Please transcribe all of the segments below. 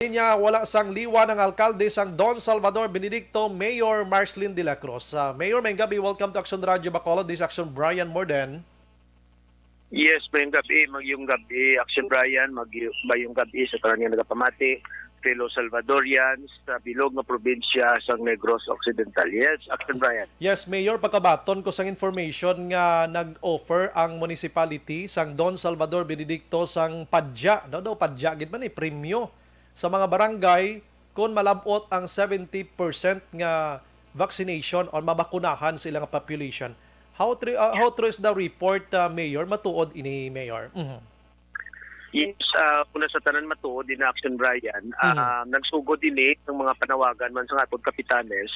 Niya wala sang liwa ng alkalde sang Don Salvador Benedicto, Mayor Marcelin de la Cruz. Mayor, may gabi, welcome to Action Radio Bacolod. This is Action Brian Morden. Yes, mayong gabi, magyong gabi, Action Brian, mayong gabi sa karamihan nagapamati, fellow Salvadorians sa bilog na probinsya sa Negros Occidental. Yes, Action Brian. Yes, Mayor, pagkabaton ko sang information nga nag-offer ang municipality sang Don Salvador Benedicto sang padya, padya gid man premyo sa mga barangay kung malabot ang 70% nga vaccination or mabakunahan sa ilang population. How true is the report, Mayor? Matuod ini, Mayor. Yes, kuna sa tanan matuod din na Action Brian, nagsugod din ng mga panawagan man sa atong kapitanes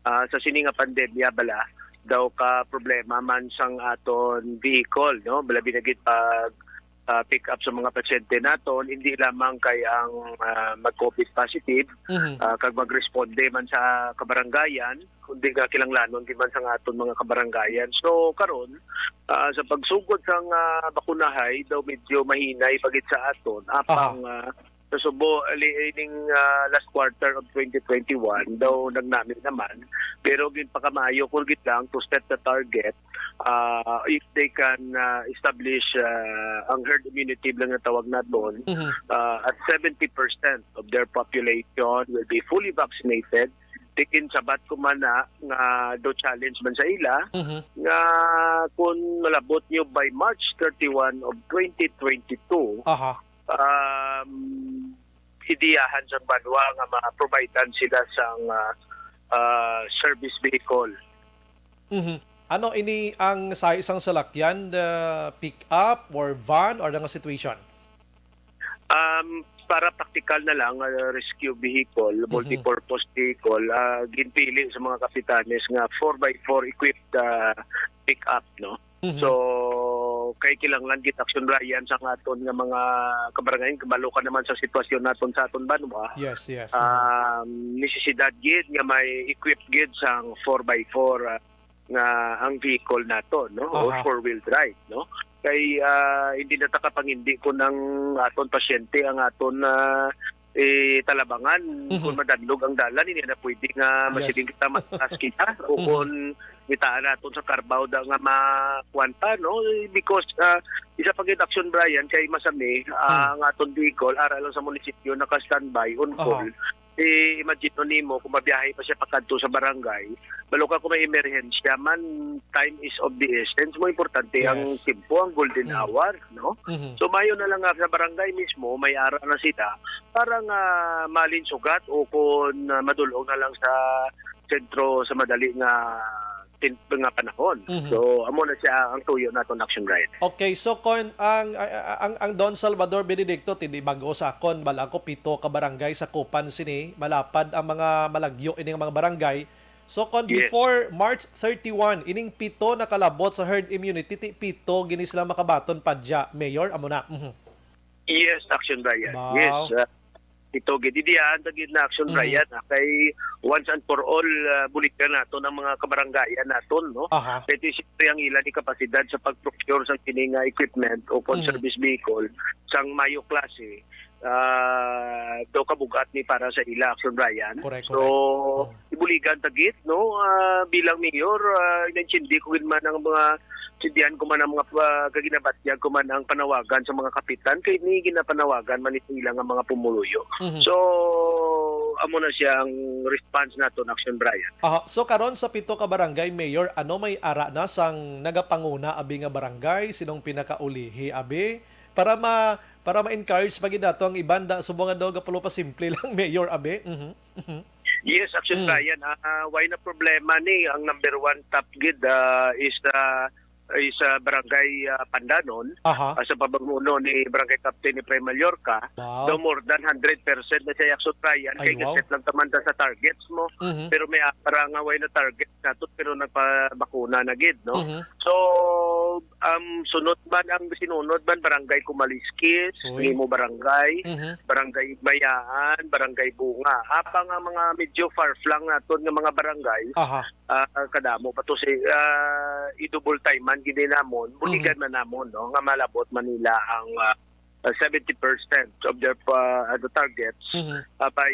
sa sini nga pandemya bala daw ka problema man sang aton vehicle, no? Bala binagit pag pick up sa mga pasyente naton, hindi lamang kay ang mag-COVID positive, kag mag-responde man sa kabarangayan, kundi nga kilanglanon din man sa aton mga kabarangayan. So karon sa pagsugod sang bakunahay daw medyo mahinay pagit sa aton apang sa Subo ining last quarter of 2021 daw nagnamit naman, pero gin pa kamayo kung git lang to set the target if they can establish ang herd immunity lang na tawag na doon, at 70% of their population will be fully vaccinated. Tikin sabat ko man na nga do challenge man sa ila nga kung malabot nyo by March 31 of 2022 hidiyahan sa banwa nga ma-providean sila sang service vehicle. Ano ini ang sa isang salakyan, the pick up or van or nga situation? Para practical na lang, rescue vehicle, multi-purpose vehicle, ginpili sa mga kapitanes nga 4x4 equipped pick up, no? So kay kilanglan git Action Brian sa aton nga mga kabarangayan, kabalo ka naman sa sitwasyon naton sa aton banwa. Yes. Necesidad gid nga may equipped gid sang 4x4 nga ang vehicle nato, no? Or four-wheel drive, no? Kay hindi na takapangindi ko ng aton pasyente ang aton talabangan kung madandog ang dalan, hindi na pwede nga masiding kita mataas kita o kung itaan natin sa Carabao da nga makwanta, no? Because isa pag Action Brian kay masami ang aton vehicle ara lang sa munisipyo naka-standby on call. Imagine nimo kung mabiyahe pa siya pakadto sa barangay, balo ka kung may emerhensya man, time is of the essence. Mo importante ang timpo, ang golden hour, no? So mayo na lang sa barangay mismo may ara na sila para nga malinsugat o kung madulong na lang sa sentro sa madali nga panahon. So amo na siya ang tuyo naton Action Brian. Okay, so kon ang Don Salvador Benedicto tindi bago sa kon balako 7 ka barangay sa Kupan sini, malapad ang mga malagyo ining mga barangay. So kon before March 31 ining 7 nakalabot sa herd immunity, 7 gini sila makabaton padya, Mayor, amo na. Yes, Action Brian. Wow. Yes. Ito gididiyan tagid na Action Brian kay once and for all bulikan nato ng mga kabarangayan naton, no? Kasi siyempre ang ilan ni kapasidad sa pag-procure sa kining equipment o service vehicle sang mayo klase do kabugat ni para sa ila Action Brian. Correct. Ibuligan tagit, no? Bilang mayor inintindi ko man ang mga sindihan ko man ang mga kaginabatyag ko man ang panawagan sa mga kapitan kay ni ginapanawagan man ito ilang ang mga pumuluyo. So amo na siya ang response nato ng Action Brian. So karon sa 7 ka barangay, Mayor, ano may ara na sang nagapanguna abi nga barangay, sinong pinakaulihi abi para ma-encourage pagid nato ang ibanda subong nga daw gapulo pa simple lang, Mayor abi. Yes, Action Brian, why na problema ni ang number 1 top gid is Barangay Pandanon, sa pamumuno ni Barangay Captain ni Prey Mallorca. Daw more than 100% na siya Action Brian kay set lang tamanda sa targets mo, pero may parang away na target nato pero nagpabakuna na gid, no? So sunod man ang sinunod man Barangay Kumaliskis, Nimo Barangay, Barangay Bayaan, Barangay Bunga. Apang ang mga medyo far-flung naton nga mga barangay, kadamo pa to si idouble time man gid namon, buligan man namon, no, nga malabot Manila ang 70% of their the targets by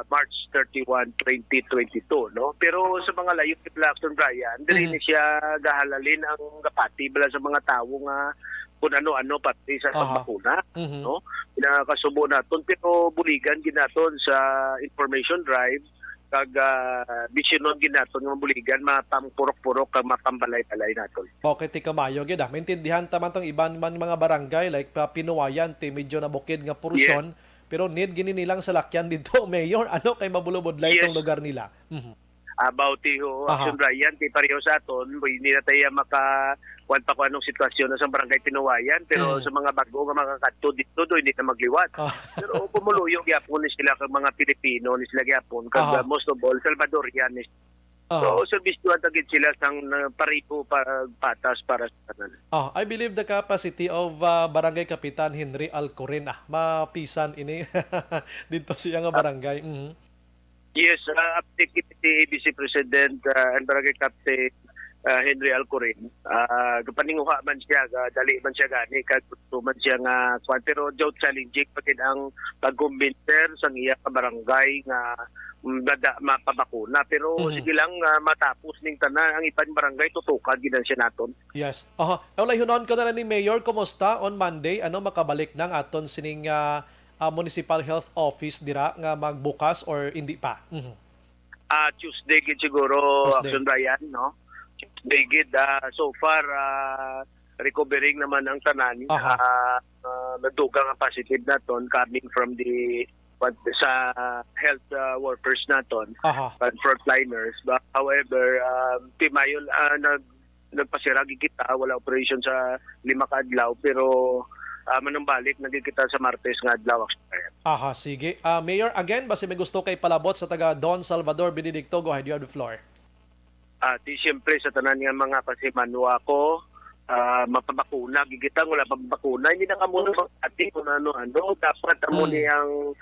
March 31, 2022, no? Pero sa mga layo ni Action Brian, dili ni siya gahalalin ang gapati bala sa mga tawo nga kung ano-ano pati sa pagbakuna, no? Pinakasubo naton pero buligan ginaton sa information drive kag bisyonon ginaton nga buligan mapampurok-purok kag mapambalay-balay naton. Okay, ti kamayo gid. Maintindihan taman tong iban man mga barangay like Pinuwayan ti medyo na bukid nga porsyon pero need gini nilang salakyan dito mayor ano kay mabulubodlay tong lugar nila. About ho Action Brian ti pareho sa aton hindi na tayo kuan pa kung anong sitwasyon na sa barangay Pinuwayan pero sa mga bago nga makakadto dito do hindi na magliwat. Pero pumuluyong gyapon ni sila kag mga Pilipino ni sila gyapon kag most of all Salvadorian ni. So servisyo tagid sila sang paripo patas para sa tanan. I believe the capacity of Barangay Kapitan Henry Alcorin mapisan ini dito siya nga barangay. Yes, update ni ABC President and Barangay Captain Henry Alcorin. Kapaninguha man siya, dali man siya gani, kag gusto man siya nga, pero joke challenging pagin ang pag-convincer sa iya ka barangay nga mapabakuna. Pero sige lang, matapos ning tanan, ang ipan barangay, tutukan ginan siya naton. Yes. Ulay hunon ko na ni Mayor, kumusta on Monday? Ano makabalik nang aton sining Municipal Health Office dira nga magbukas or hindi pa? Tuesday gid siguro Action Brian, no? Tuesday gid so far recovering naman ang tanan. Nadugang ang positive naton coming from the sa health workers naton, frontliners. But however, timayon nagpasiragi kita, wala operation sa 5 ka adlaw pero manambalik nagkikita sa Martes nga adlaw. Sige. Mayor, again, basi may gusto kay palabot sa taga Don Salvador Benedicto, go ahead, you have the floor. Di siyempre sa tanan nga mga kasimanwa ko, mapabakuna, gigitang wala pabakuna, hindi na kamo ating kung ano-ano, dapat amo niyang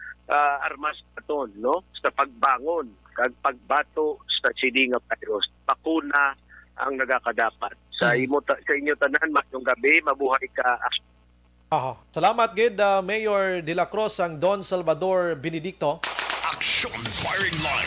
armas naton, no? Sa pagbangon, kag pagbato sa sining nga virus. Bakuna ang nagakadapat. Sa inyo tanan, mayong gabi, mabuhay ka. Salamat gid Mayor De La Cruz ang Don Salvador Benedicto. Action Firing Line.